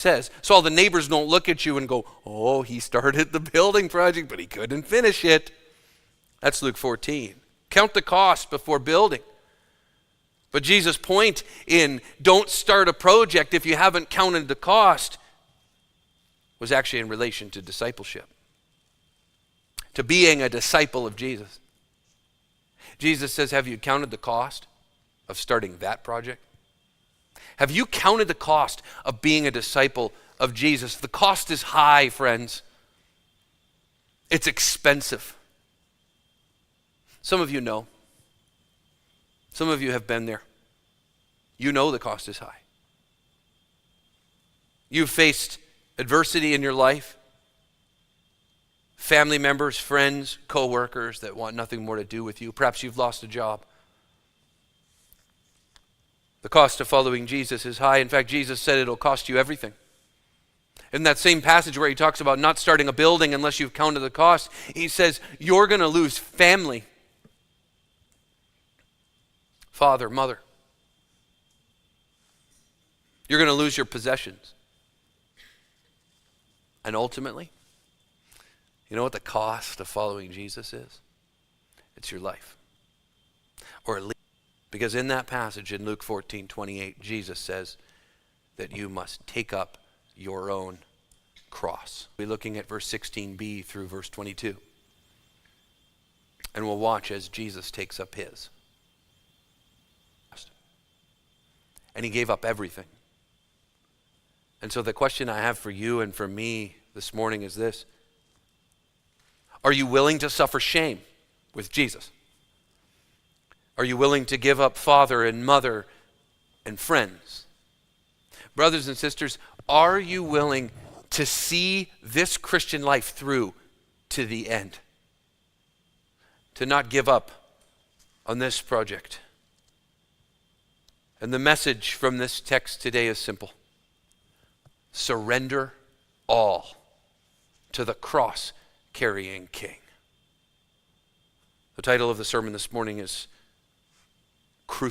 says. So all the neighbors don't look at you and go, oh, he started the building project, but he couldn't finish it. That's Luke 14. Count the cost before building. But Jesus' point in don't start a project if you haven't counted the cost was actually in relation to discipleship, to being a disciple of Jesus. Jesus says, have you counted the cost of starting that project? Have you counted the cost of being a disciple of Jesus? The cost is high, friends. It's expensive. Some of you know. Some of you have been there. You know the cost is high. You've faced adversity in your life. Family members, friends, co-workers that want nothing more to do with you. Perhaps you've lost a job. The cost of following Jesus is high. In fact, Jesus said it'll cost you everything. In that same passage where he talks about not starting a building unless you've counted the cost, he says you're going to lose family. Father, mother. You're going to lose your possessions. And ultimately, you know what the cost of following Jesus is? It's your life. Or at least, because in that passage in Luke 14:28, Jesus says that you must take up your own cross. We're looking at verse 16b through verse 22. And we'll watch as Jesus takes up his. And he gave up everything. And so the question I have for you and for me this morning is this. Are you willing to suffer shame with Jesus? Are you willing to give up father and mother and friends? Brothers and sisters, are you willing to see this Christian life through to the end? To not give up on this project? And the message from this text today is simple. Surrender all to the cross-carrying King. The title of the sermon this morning is Crucifixion.